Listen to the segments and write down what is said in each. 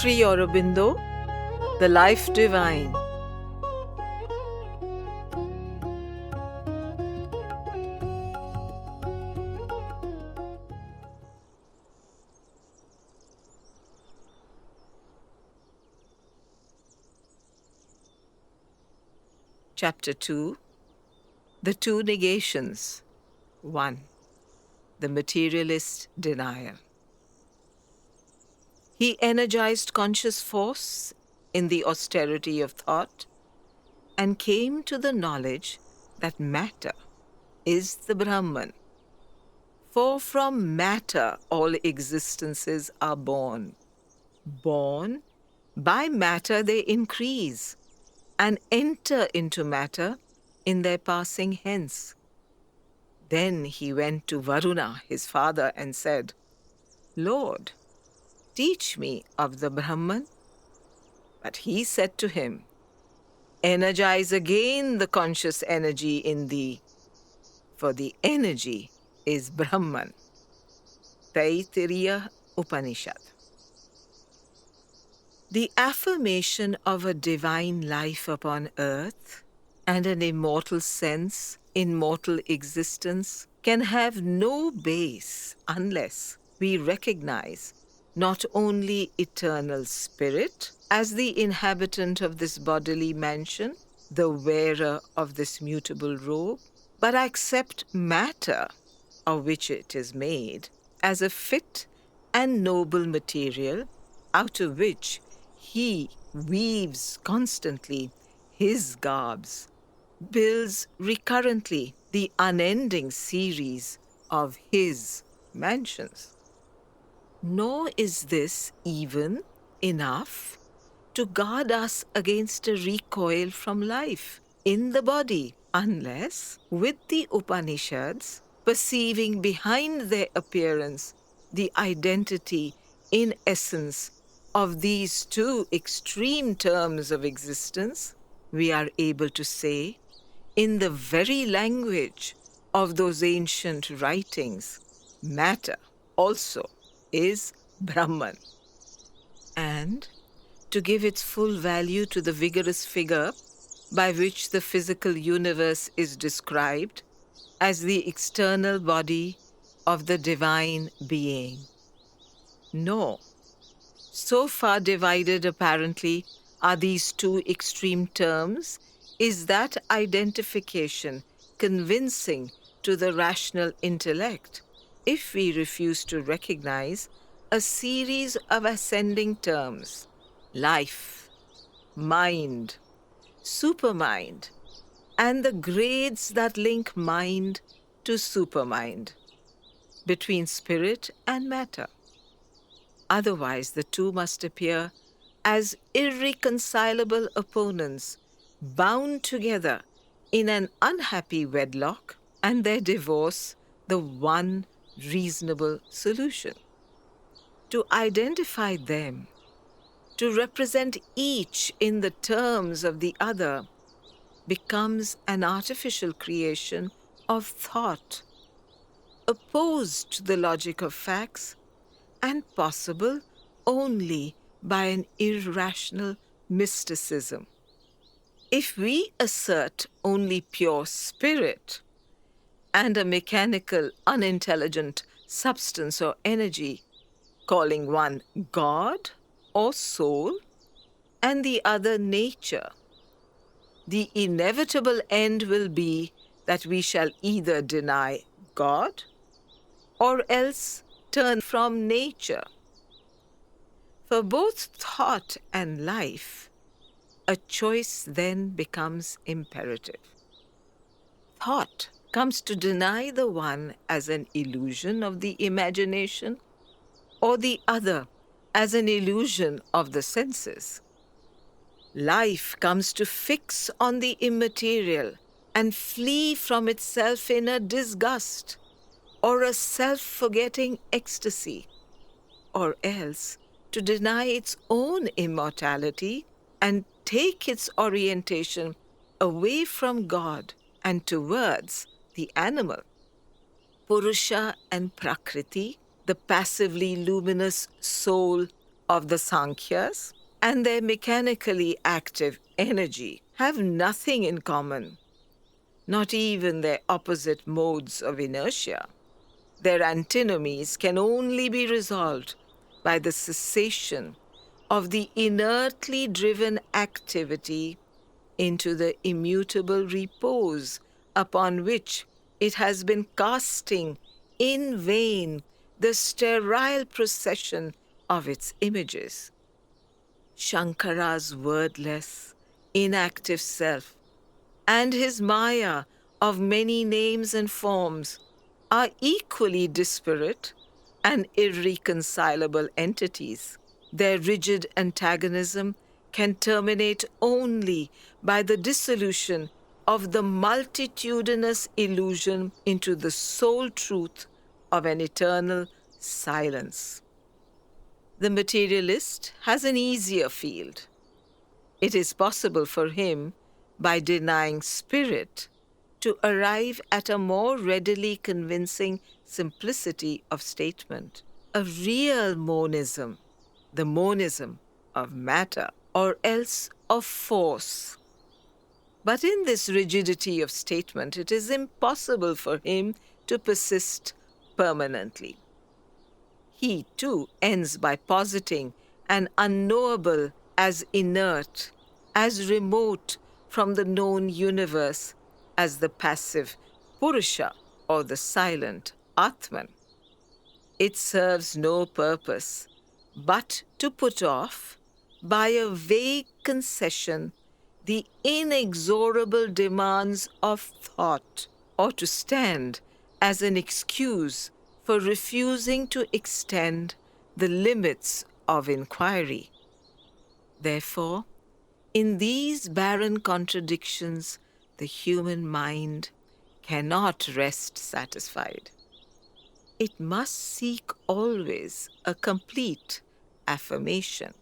Sri Aurobindo, The Life Divine. Chapter 2, The Two Negations. 1. The Materialist Denier. He energized conscious force in the austerity of thought and came to the knowledge that matter is the Brahman. For from matter all existences are born. Born, by matter they increase and enter into matter in their passing hence. Then he went to Varuna, his father, and said, Lord, teach me of the Brahman. But he said to him, Energize again the conscious energy in thee, for the energy is Brahman. Taittiriya Upanishad. The affirmation of a divine life upon earth and an immortal sense in mortal existence can have no base unless we recognize not only eternal spirit as the inhabitant of this bodily mansion, the wearer of this mutable robe, but accept matter, of which it is made, as a fit and noble material out of which he weaves constantly his garbs, builds recurrently the unending series of his mansions. Nor is this even enough to guard us against a recoil from life in the body, unless, with the Upanishads, perceiving behind their appearance the identity in essence of these two extreme terms of existence, we are able to say, in the very language of those ancient writings, matter also is Brahman. And to give its full value to the vigorous figure by which the physical universe is described as the external body of the divine being. No, so far divided apparently are these two extreme terms, is that identification convincing to the rational intellect if we refuse to recognize a series of ascending terms: life, mind, supermind, and the grades that link mind to supermind, between spirit and matter. Otherwise, the two must appear as irreconcilable opponents, bound together in an unhappy wedlock, and their divorce the one reasonable solution. To identify them, to represent each in the terms of the other, becomes an artificial creation of thought, opposed to the logic of facts, and possible only by an irrational mysticism. If we assert only pure spirit and a mechanical, unintelligent substance or energy, calling one God or soul and the other nature, the inevitable end will be that we shall either deny God or else turn from nature. For both thought and life, a choice then becomes imperative. Thought comes to deny the one as an illusion of the imagination, or the other as an illusion of the senses. Life comes to fix on the immaterial and flee from itself in a disgust or a self-forgetting ecstasy, or else to deny its own immortality and take its orientation away from God and towards the animal. Purusha and Prakriti, the passively luminous soul of the Sankhyas and their mechanically active energy have nothing in common, not even their opposite modes of inertia. Their antinomies can only be resolved by the cessation of the inertly driven activity into the immutable repose upon which it has been casting in vain the sterile procession of its images. Shankara's wordless, inactive self and his Maya of many names and forms are equally disparate and irreconcilable entities. Their rigid antagonism can terminate only by the dissolution of the multitudinous illusion into the sole truth of an eternal silence. The materialist has an easier field. It is possible for him, by denying spirit, to arrive at a more readily convincing simplicity of statement, a real monism, the monism of matter, or else of force. But in this rigidity of statement, it is impossible for him to persist permanently. He, too, ends by positing an unknowable as inert, as remote from the known universe as the passive Purusha or the silent Atman. It serves no purpose but to put off, by a vague concession, the inexorable demands of thought, or to stand as an excuse for refusing to extend the limits of inquiry. Therefore, in these barren contradictions, the human mind cannot rest satisfied. It must seek always a complete affirmation.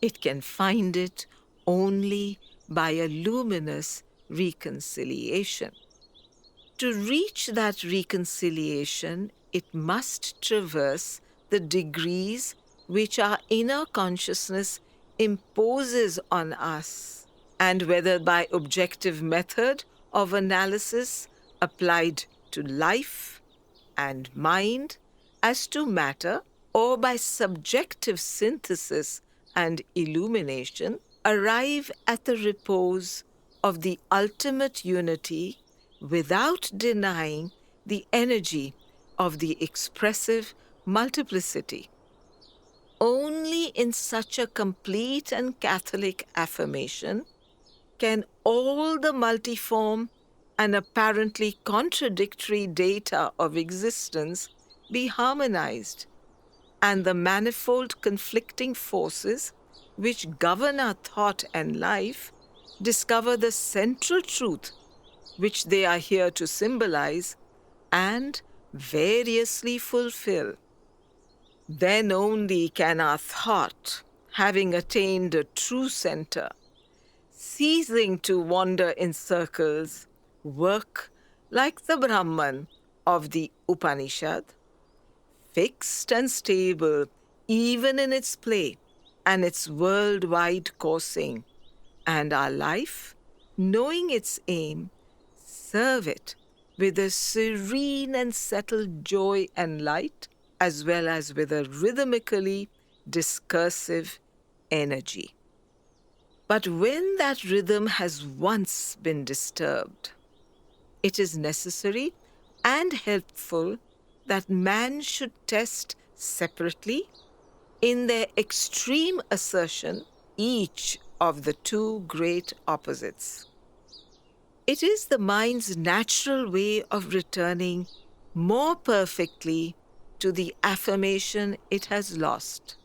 It can find it only by a luminous reconciliation. To reach that reconciliation, it must traverse the degrees which our inner consciousness imposes on us, and whether by objective method of analysis applied to life and mind as to matter, or by subjective synthesis and illumination, arrive at the repose of the ultimate unity without denying the energy of the expressive multiplicity. Only in such a complete and catholic affirmation can all the multiform and apparently contradictory data of existence be harmonized, and the manifold conflicting forces which govern our thought and life discover the central truth which they are here to symbolize and variously fulfill. Then only can our thought, having attained a true center, ceasing to wander in circles, work like the Brahman of the Upanishad, fixed and stable even in its play and its worldwide coursing, and our life, knowing its aim, serve it with a serene and settled joy and light, as well as with a rhythmically discursive energy. But when that rhythm has once been disturbed, it is necessary and helpful that man should test separately, in their extreme assertion, each of the two great opposites. It is the mind's natural way of returning more perfectly to the affirmation it has lost.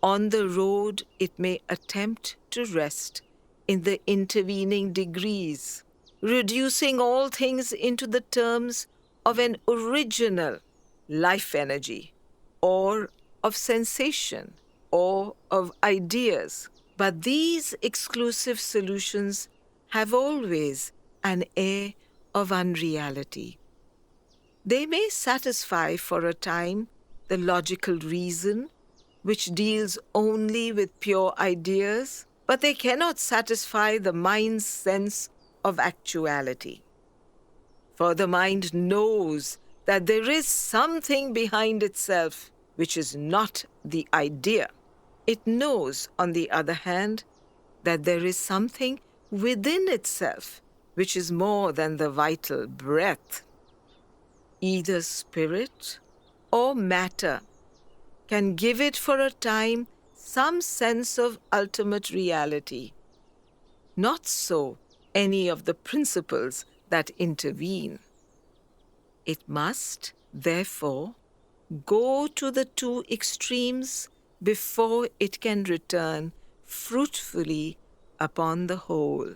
On the road, it may attempt to rest in the intervening degrees, reducing all things into the terms of an original life energy, or of sensation, or of ideas. But these exclusive solutions have always an air of unreality. They may satisfy for a time the logical reason which deals only with pure ideas, but they cannot satisfy the mind's sense of actuality. For the mind knows that there is something behind itself which is not the idea. It knows, on the other hand, that there is something within itself which is more than the vital breath. Either spirit or matter can give it for a time some sense of ultimate reality. Not so any of the principles that intervene. It must, therefore, go to the two extremes before it can return fruitfully upon the whole.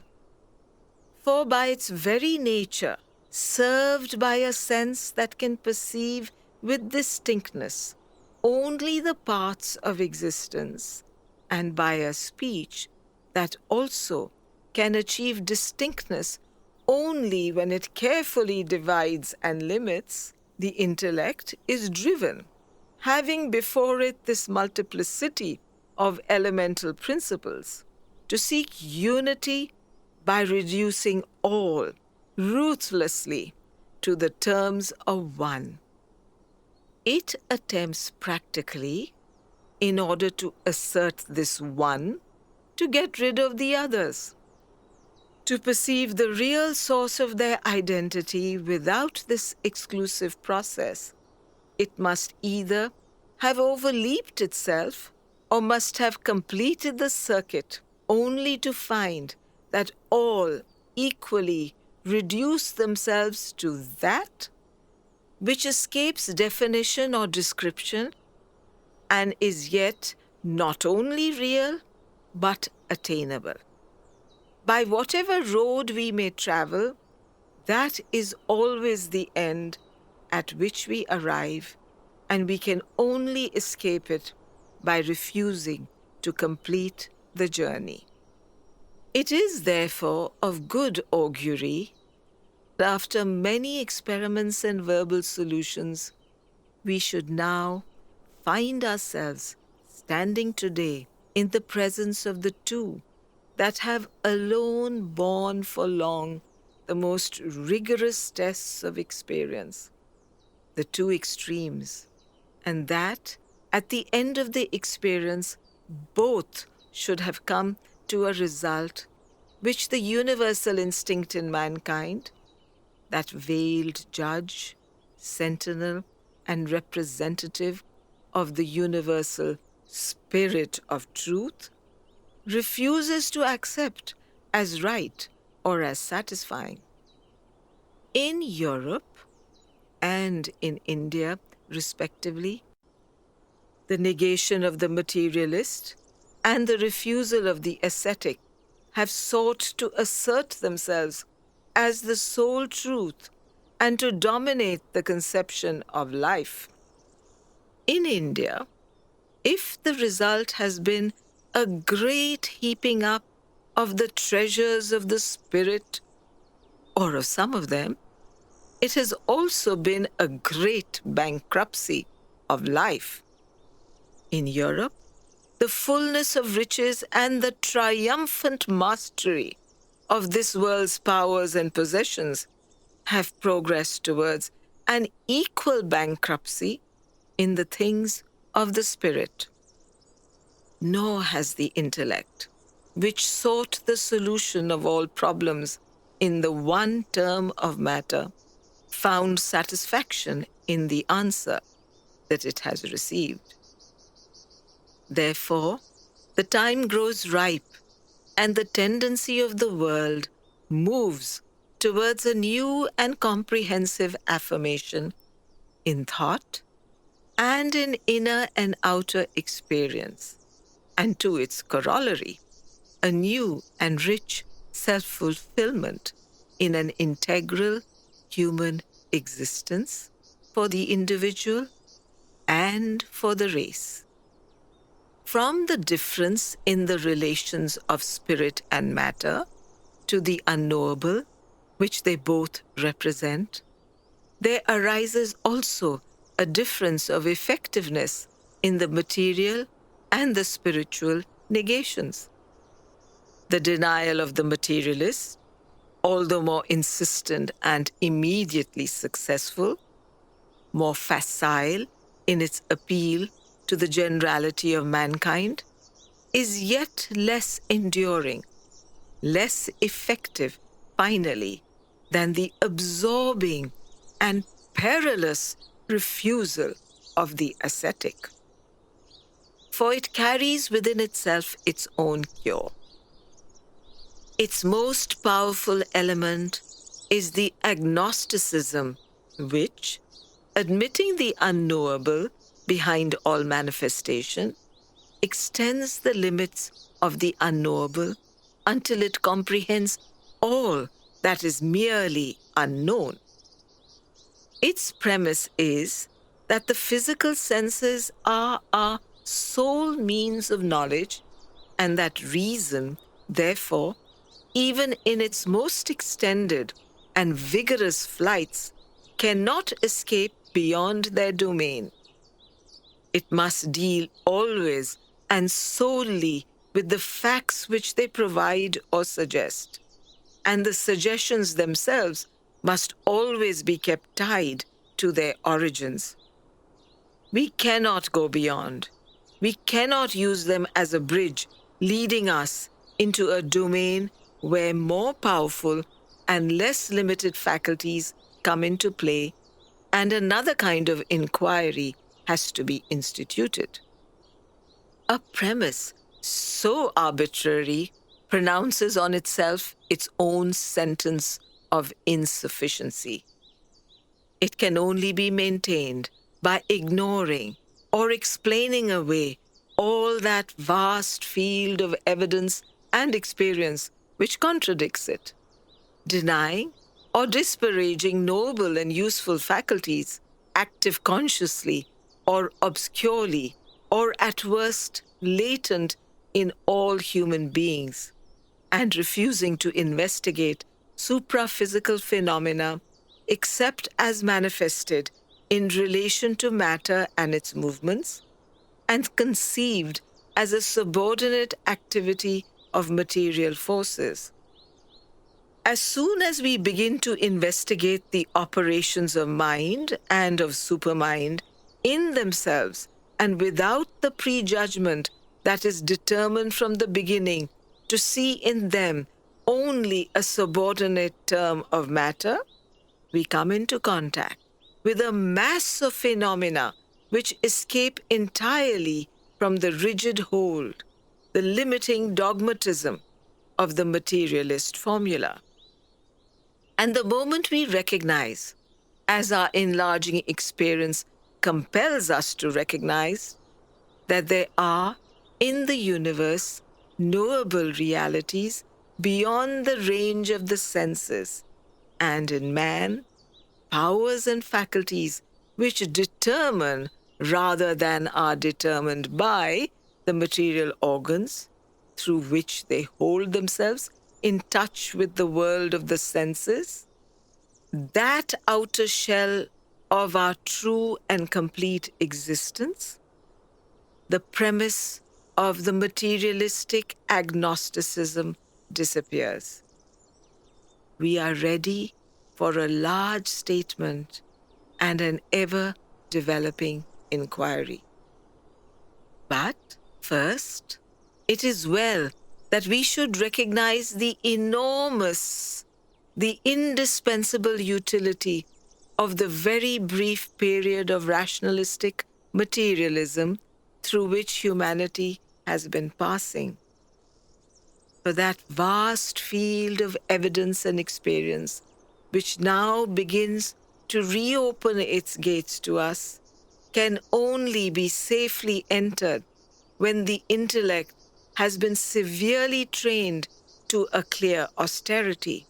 For by its very nature, served by a sense that can perceive with distinctness only the parts of existence, and by a speech that also can achieve distinctness only when it carefully divides and limits, the intellect is driven, having before it this multiplicity of elemental principles, to seek unity by reducing all ruthlessly to the terms of one. It attempts practically, in order to assert this one, to get rid of the others, to perceive the real source of their identity without this exclusive process. It must either have overleaped itself or must have completed the circuit, only to find that all equally reduce themselves to that which escapes definition or description and is yet not only real but attainable. By whatever road we may travel, that is always the end at which we arrive, and we can only escape it by refusing to complete the journey. It is therefore of good augury, after many experiments and verbal solutions, we should now find ourselves standing today in the presence of the two that have alone borne for long the most rigorous tests of experience, the two extremes, and that at the end of the experience both should have come to a result which the universal instinct in mankind, that veiled judge, sentinel, and representative of the universal spirit of truth, refuses to accept as right or as satisfying. In Europe and in India, respectively, the negation of the materialist and the refusal of the ascetic have sought to assert themselves as the sole truth and to dominate the conception of life. In India, if the result has been a great heaping up of the treasures of the spirit, or of some of them, it has also been a great bankruptcy of life. In Europe, the fullness of riches and the triumphant mastery of this world's powers and possessions have progressed towards an equal bankruptcy in the things of the spirit. Nor has the intellect, which sought the solution of all problems in the one term of matter, found satisfaction in the answer that it has received. Therefore, the time grows ripe, and the tendency of the world moves towards a new and comprehensive affirmation in thought and in inner and outer experience, and to its corollary, a new and rich self-fulfillment in an integral human existence for the individual and for the race. From the difference in the relations of spirit and matter to the unknowable, which they both represent, there arises also a difference of effectiveness in the material and the spiritual negations. The denial of the materialist, although more insistent and immediately successful, more facile in its appeal to the generality of mankind, is yet less enduring, less effective, finally, than the absorbing and perilous refusal of the ascetic. For it carries within itself its own cure. Its most powerful element is the agnosticism which, admitting the unknowable behind all manifestation, extends the limits of the unknowable until it comprehends all that is merely unknown. Its premise is that the physical senses are our sole means of knowledge, and that reason, therefore, even in its most extended and vigorous flights, cannot escape beyond their domain. It must deal always and solely with the facts which they provide or suggest, and the suggestions themselves must always be kept tied to their origins. We cannot go beyond. We cannot use them as a bridge leading us into a domain where more powerful and less limited faculties come into play, and another kind of inquiry has to be instituted. A premise so arbitrary pronounces on itself its own sentence of insufficiency. It can only be maintained by ignoring or explaining away all that vast field of evidence and experience which contradicts it, denying or disparaging noble and useful faculties, active consciously or obscurely, or at worst latent in all human beings, and refusing to investigate supraphysical phenomena except as manifested in relation to matter and its movements, and conceived as a subordinate activity of material forces. As soon as we begin to investigate the operations of mind and of supermind in themselves and without the prejudgment that is determined from the beginning to see in them only a subordinate term of matter, we come into contact with a mass of phenomena which escape entirely from the rigid hold, the limiting dogmatism of the materialist formula. And the moment we recognize, as our enlarging experience compels us to recognize, that there are in the universe knowable realities beyond the range of the senses, and in man, powers and faculties which determine rather than are determined by the material organs through which they hold themselves in touch with the world of the senses, that outer shell of our true and complete existence, the premise of the materialistic agnosticism disappears. We are ready for a large statement and an ever-developing inquiry. But first, it is well that we should recognize the enormous, the indispensable utility of the very brief period of rationalistic materialism through which humanity has been passing. For that vast field of evidence and experience, which now begins to reopen its gates to us, can only be safely entered when the intellect has been severely trained to a clear austerity.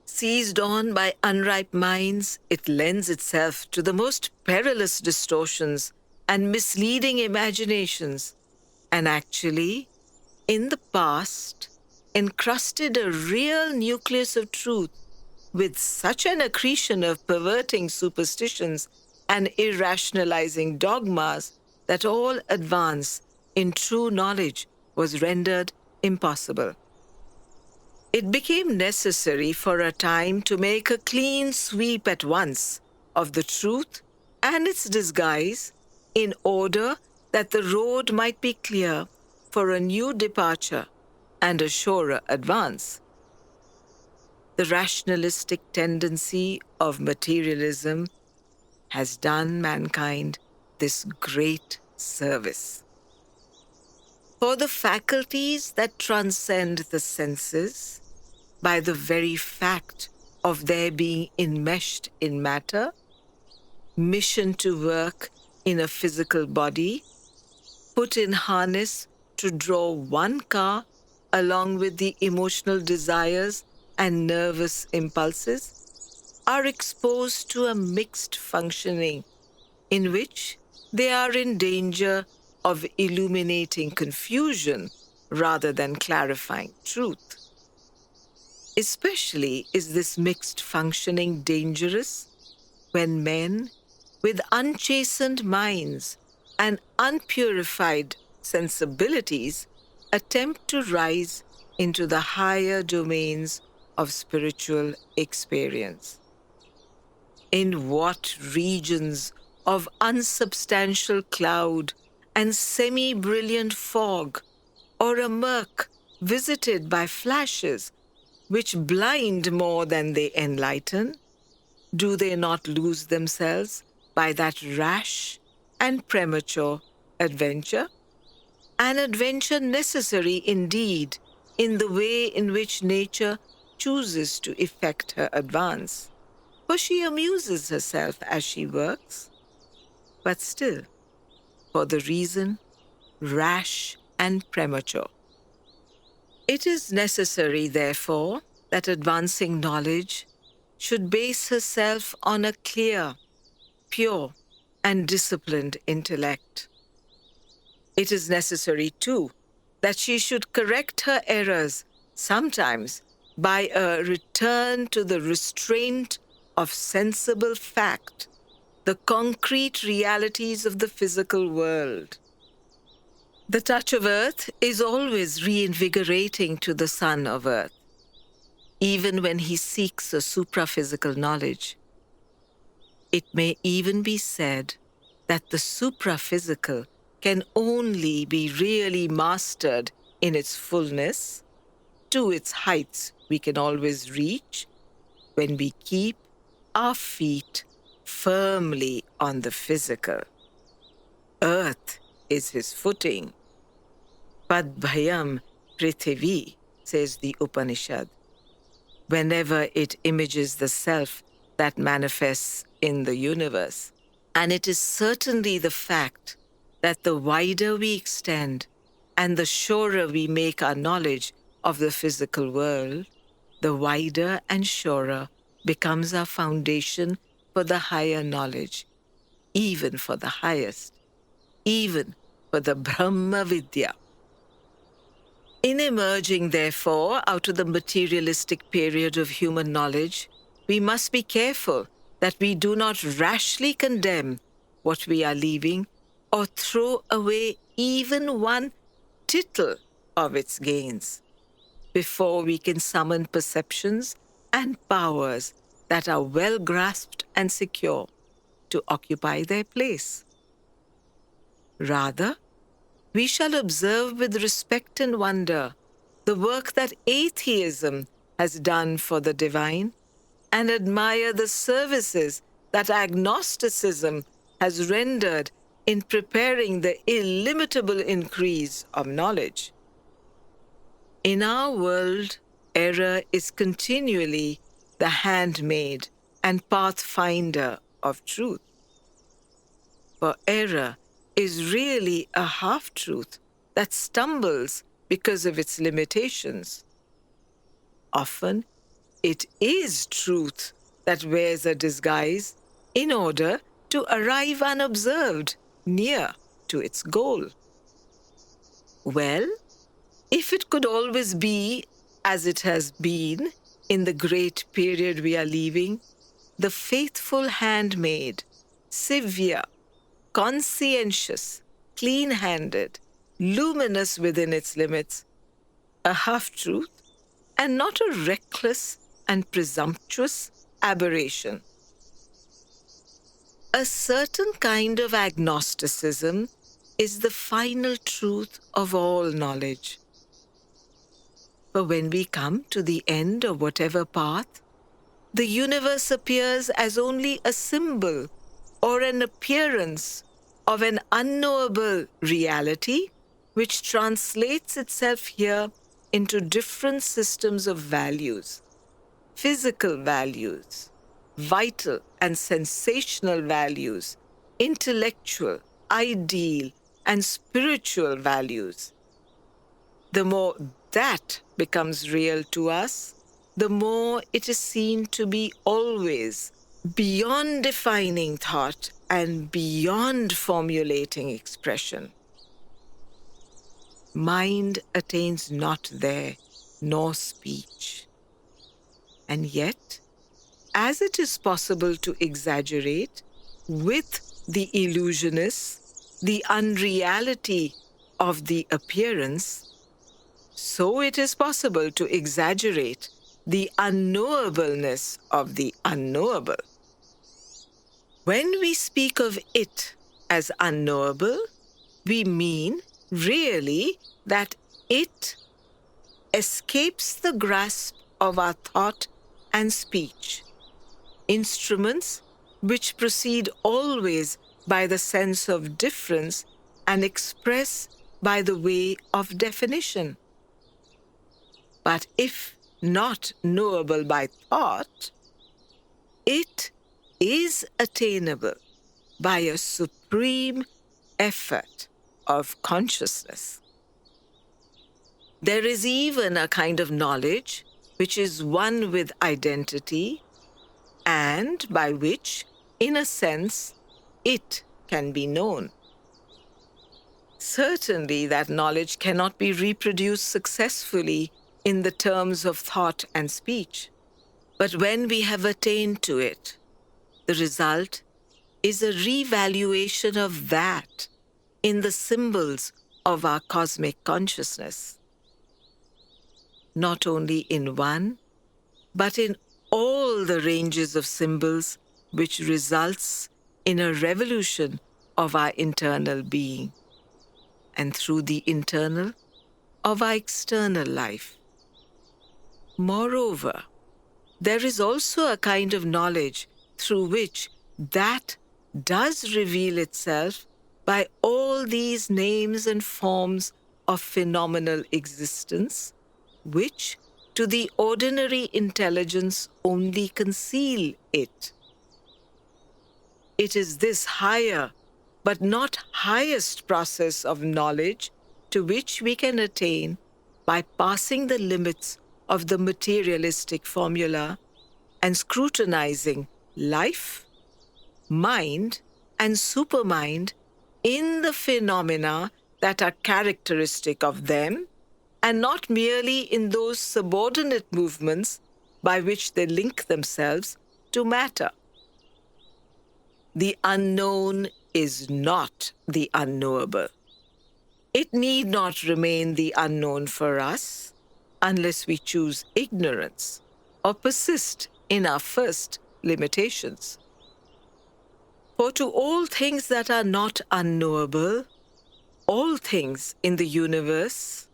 Seized on by unripe minds, it lends itself to the most perilous distortions and misleading imaginations, and actually, in the past, encrusted a real nucleus of truth with such an accretion of perverting superstitions and irrationalizing dogmas that all advance in true knowledge was rendered impossible. It became necessary for a time to make a clean sweep at once of the truth and its disguise in order that the road might be clear for a new departure and a surer advance. The rationalistic tendency of materialism has done mankind this great service. For the faculties that transcend the senses, by the very fact of their being enmeshed in matter, mission to work in a physical body, put in harness to draw one car along with the emotional desires and nervous impulses, are exposed to a mixed functioning in which they are in danger of illuminating confusion rather than clarifying truth. Especially is this mixed functioning dangerous when men with unchastened minds and unpurified sensibilities attempt to rise into the higher domains of spiritual experience. In what regions of unsubstantial cloud and semi-brilliant fog, or a murk visited by flashes which blind more than they enlighten, do they not lose themselves by that rash and premature adventure? An adventure necessary indeed in the way in which nature chooses to effect her advance, for she amuses herself as she works, but still, for the reason, rash and premature. It is necessary, therefore, that advancing knowledge should base herself on a clear, pure, and disciplined intellect. It is necessary, too, that she should correct her errors, sometimes by a return to the restraint of sensible fact, the concrete realities of the physical world. The touch of earth is always reinvigorating to the son of earth, even when he seeks a supraphysical knowledge. It may even be said that the supraphysical can only be really mastered in its fullness, to its heights we can always reach, when we keep our feet firmly on the physical. Earth is his footing. Padbhayam Prithivi, says the Upanishad, whenever it images the self that manifests in the universe. And it is certainly the fact that the wider we extend and the surer we make our knowledge of the physical world, the wider and surer becomes our foundation for the higher knowledge, even for the highest, even for the Brahma Vidya. In emerging, therefore, out of the materialistic period of human knowledge, we must be careful that we do not rashly condemn what we are leaving or throw away even one tittle of its gains before we can summon perceptions and powers that are well grasped and secure to occupy their place. Rather, we shall observe with respect and wonder the work that atheism has done for the divine and admire the services that agnosticism has rendered in preparing the illimitable increase of knowledge. In our world, error is continually the handmaid and pathfinder of truth. For error is really a half-truth that stumbles because of its limitations. Often, it is truth that wears a disguise in order to arrive unobserved near to its goal. Well, if it could always be as it has been in the great period we are leaving, the faithful handmaid, severe, conscientious, clean-handed, luminous within its limits, a half-truth, and not a reckless and presumptuous aberration. A certain kind of agnosticism is the final truth of all knowledge. For when we come to the end of whatever path, the universe appears as only a symbol or an appearance of an unknowable reality which translates itself here into different systems of values, physical values, vital and sensational values, intellectual, ideal, and spiritual values. The more that becomes real to us, the more it is seen to be always beyond defining thought and beyond formulating expression. Mind attains not there, nor speech. And yet, as it is possible to exaggerate with the illusionists the unreality of the appearance, so it is possible to exaggerate the unknowableness of the unknowable. When we speak of it as unknowable, we mean really that it escapes the grasp of our thought and speech, instruments which proceed always by the sense of difference and express by the way of definition. But if not knowable by thought, it is attainable by a supreme effort of consciousness. There is even a kind of knowledge which is one with identity and by which, in a sense, it can be known. Certainly, that knowledge cannot be reproduced successfully in the terms of thought and speech. But when we have attained to it, the result is a revaluation of that in the symbols of our cosmic consciousness. Not only in one, but in all the ranges of symbols which results in a revolution of our internal being, and through the internal of our external life. Moreover, there is also a kind of knowledge through which that does reveal itself by all these names and forms of phenomenal existence, which to the ordinary intelligence only conceal it. It is this higher, but not highest process of knowledge to which we can attain by passing the limits of the materialistic formula and scrutinizing life, mind, and supermind in the phenomena that are characteristic of them, and not merely in those subordinate movements by which they link themselves to matter. The unknown is not the unknowable. It need not remain the unknown for us unless we choose ignorance or persist in our first limitations. For to all things that are not unknowable, all things in the universe,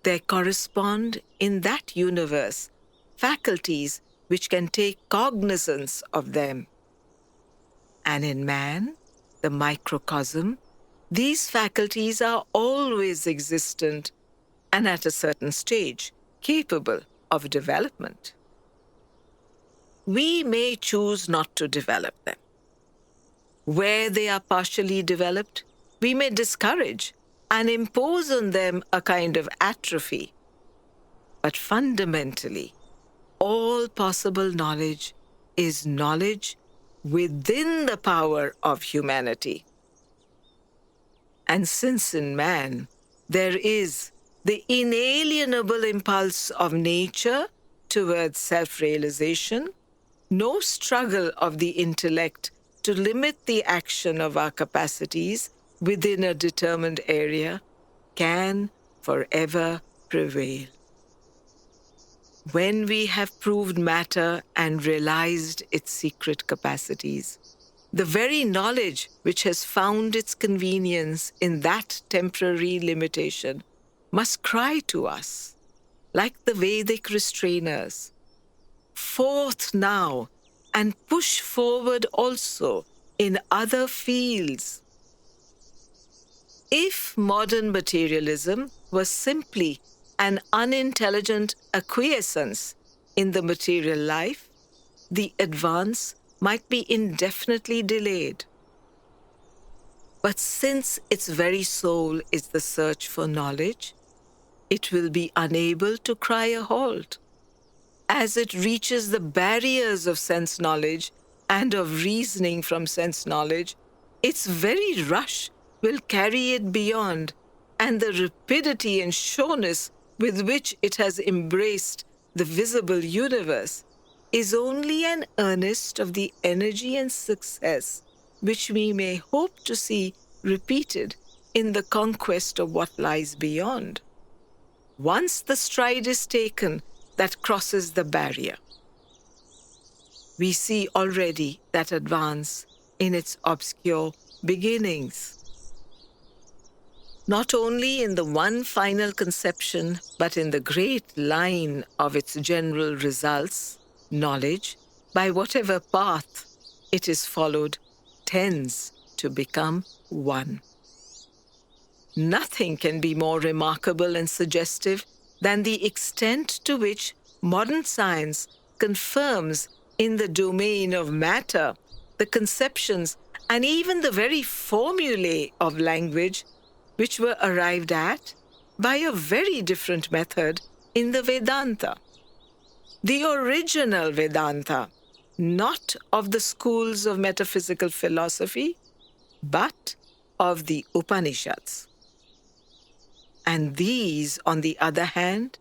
there correspond in that universe faculties which can take cognizance of them. And in man, the microcosm, these faculties are always existent and at a certain stage capable of development. We may choose not to develop them. Where they are partially developed, we may discourage and impose on them a kind of atrophy. But fundamentally, all possible knowledge is knowledge within the power of humanity. And since in man there is the inalienable impulse of nature towards self-realization, no struggle of the intellect to limit the action of our capacities within a determined area can forever prevail. When we have proved matter and realized its secret capacities, the very knowledge which has found its convenience in that temporary limitation must cry to us, like the Vedic restrainers, forth now and push forward also in other fields. If modern materialism was simply an unintelligent acquiescence in the material life, the advance might be indefinitely delayed. But since its very soul is the search for knowledge, it will be unable to cry a halt. As it reaches the barriers of sense knowledge and of reasoning from sense knowledge, its very rush will carry it beyond, and the rapidity and sureness with which it has embraced the visible universe is only an earnest of the energy and success which we may hope to see repeated in the conquest of what lies beyond. Once the stride is taken that crosses the barrier, we see already that advance in its obscure beginnings. Not only in the one final conception, but in the great line of its general results, knowledge, by whatever path it is followed, tends to become one. Nothing can be more remarkable and suggestive than the extent to which modern science confirms in the domain of matter the conceptions and even the very formulae of language which were arrived at by a very different method in the Vedanta. The original Vedanta, not of the schools of metaphysical philosophy, but of the Upanishads. And these, on the other hand,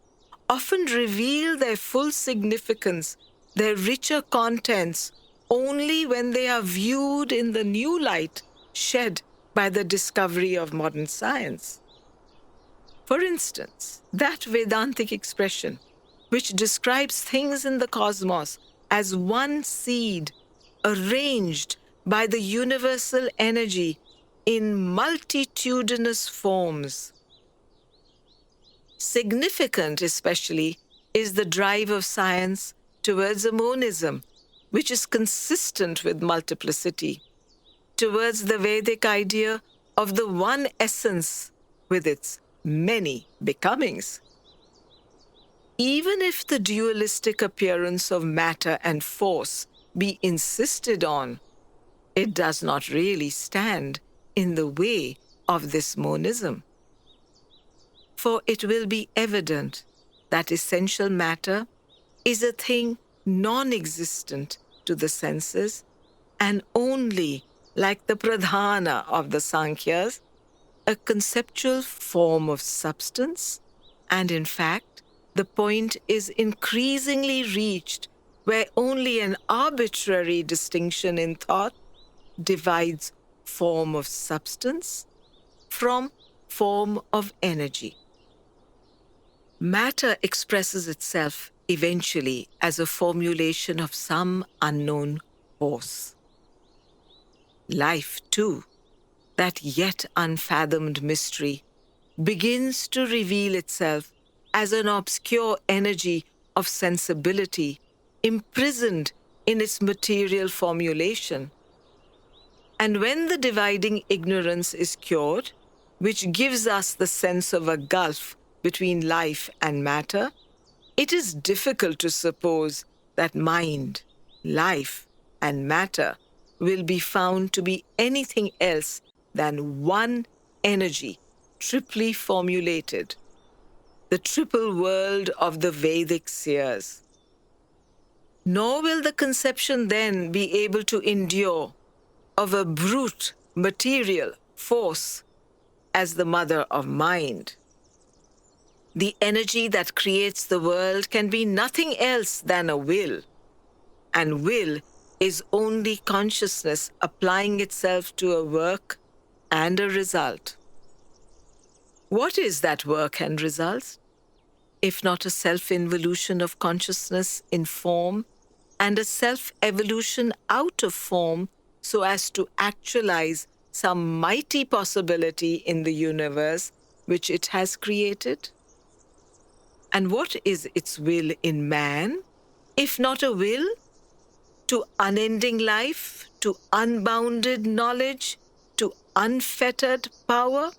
often reveal their full significance, their richer contents, only when they are viewed in the new light shed by the discovery of modern science. For instance, that Vedantic expression, which describes things in the cosmos as one seed arranged by the universal energy in multitudinous forms. Significant especially is the drive of science towards a monism, which is consistent with multiplicity, towards the Vedic idea of the one essence with its many becomings. Even if the dualistic appearance of matter and force be insisted on, it does not really stand in the way of this monism. For it will be evident that essential matter is a thing non-existent to the senses and only, like the pradhana of the Sankhyas, a conceptual form of substance, and in fact, the point is increasingly reached where only an arbitrary distinction in thought divides form of substance from form of energy. Matter expresses itself eventually as a formulation of some unknown force. Life, too, that yet unfathomed mystery, begins to reveal itself as an obscure energy of sensibility imprisoned in its material formulation. And when the dividing ignorance is cured, which gives us the sense of a gulf between life and matter, it is difficult to suppose that mind, life, and matter will be found to be anything else than one energy, triply formulated, the triple world of the Vedic seers. Nor will the conception then be able to endure of a brute material force as the mother of mind. The energy that creates the world can be nothing else than a will, and will is only consciousness applying itself to a work and a result. What is that work and result, if not a self-involution of consciousness in form and a self-evolution out of form so as to actualize some mighty possibility in the universe which it has created? And what is its will in man, if not a will to unending life, to unbounded knowledge, to unfettered power?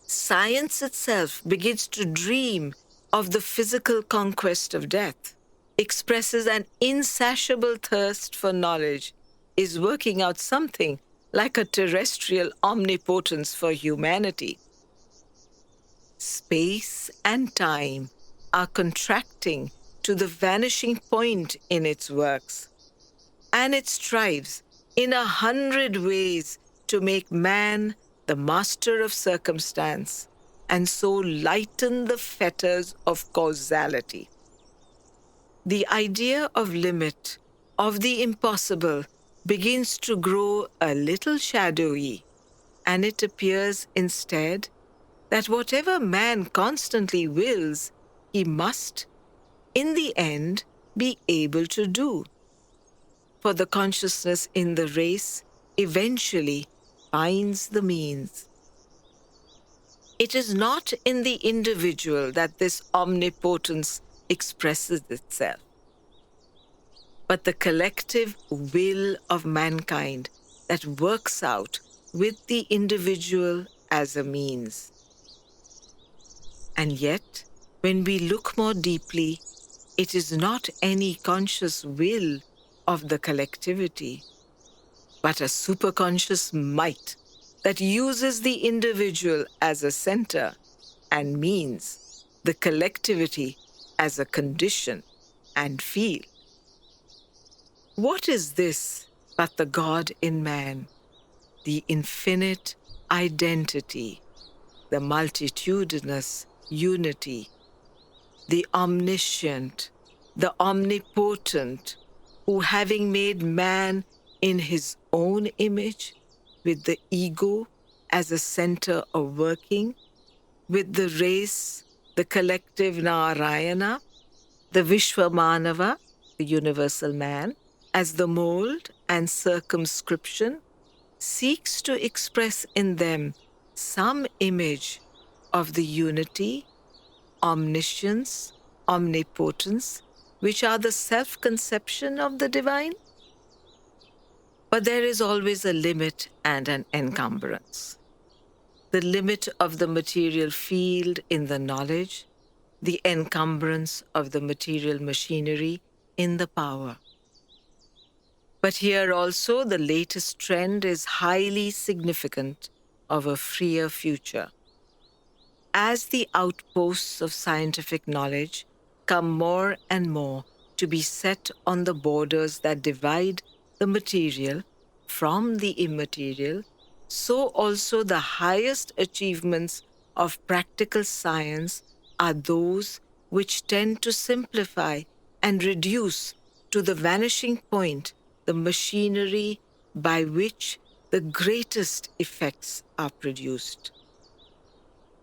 Science itself begins to dream of the physical conquest of death, expresses an insatiable thirst for knowledge, is working out something like a terrestrial omnipotence for humanity. Space and time are contracting to the vanishing point in its works, and it strives in 100 ways to make man the master of circumstance and so lighten the fetters of causality. The idea of limit, of the impossible, begins to grow a little shadowy, and it appears instead that whatever man constantly wills, he must, in the end, be able to do. For the consciousness in the race eventually finds the means. It is not in the individual that this omnipotence expresses itself, but the collective will of mankind that works out with the individual as a means. And yet, when we look more deeply, it is not any conscious will of the collectivity, but a superconscious might that uses the individual as a center and means the collectivity as a condition and field. What is this but the God in man, the infinite identity, the multitudinous unity, the omniscient, the omnipotent, who having made man in his own image, with the ego as a center of working, with the race, the collective Narayana, the Vishwamanava, the universal man, as the mold and circumscription, seeks to express in them some image of the unity, omniscience, omnipotence, which are the self-conception of the divine? But there is always a limit and an encumbrance. The limit of the material field in the knowledge, the encumbrance of the material machinery in the power. But here also the latest trend is highly significant of a freer future. As the outposts of scientific knowledge come more and more to be set on the borders that divide the material from the immaterial, so also the highest achievements of practical science are those which tend to simplify and reduce to the vanishing point the machinery by which the greatest effects are produced.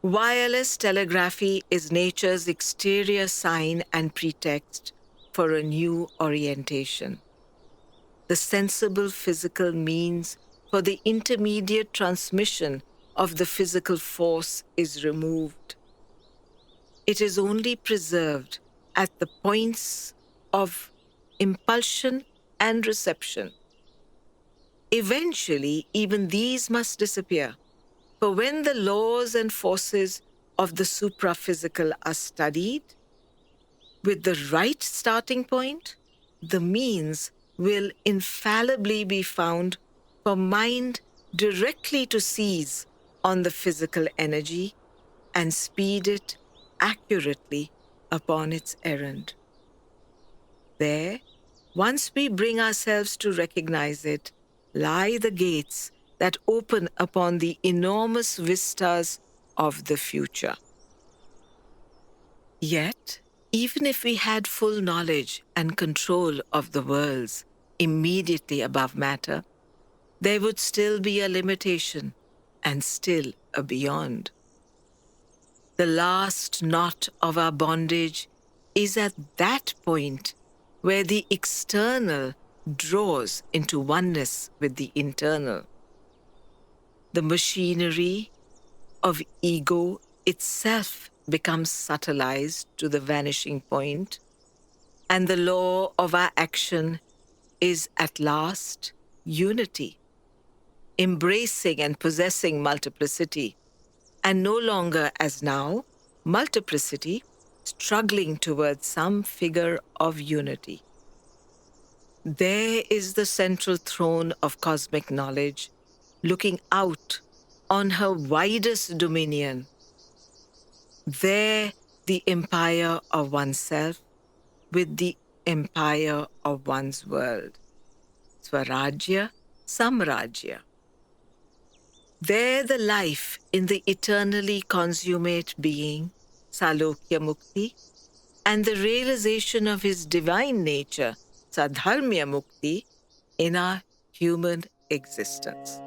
Wireless telegraphy is nature's exterior sign and pretext for a new orientation. The sensible physical means for the intermediate transmission of the physical force is removed. It is only preserved at the points of impulsion and reception. Eventually, even these must disappear, for when the laws and forces of the supraphysical are studied, with the right starting point, the means will infallibly be found for mind directly to seize on the physical energy and speed it accurately upon its errand. There, once we bring ourselves to recognize it, lie the gates that open upon the enormous vistas of the future. Yet, even if we had full knowledge and control of the worlds immediately above matter, there would still be a limitation and still a beyond. The last knot of our bondage is at that point where the external draws into oneness with the internal. The machinery of ego itself becomes subtilized to the vanishing point, and the law of our action is at last unity, embracing and possessing multiplicity, and no longer as now, multiplicity struggling towards some figure of unity. There is the central throne of cosmic knowledge, looking out on her widest dominion. There, the empire of oneself with the empire of one's world. Swarajya, Samrajya. There, the life in the eternally consummate being, Salokya Mukti, and the realization of his divine nature, Sadharmya Mukti, in our human existence.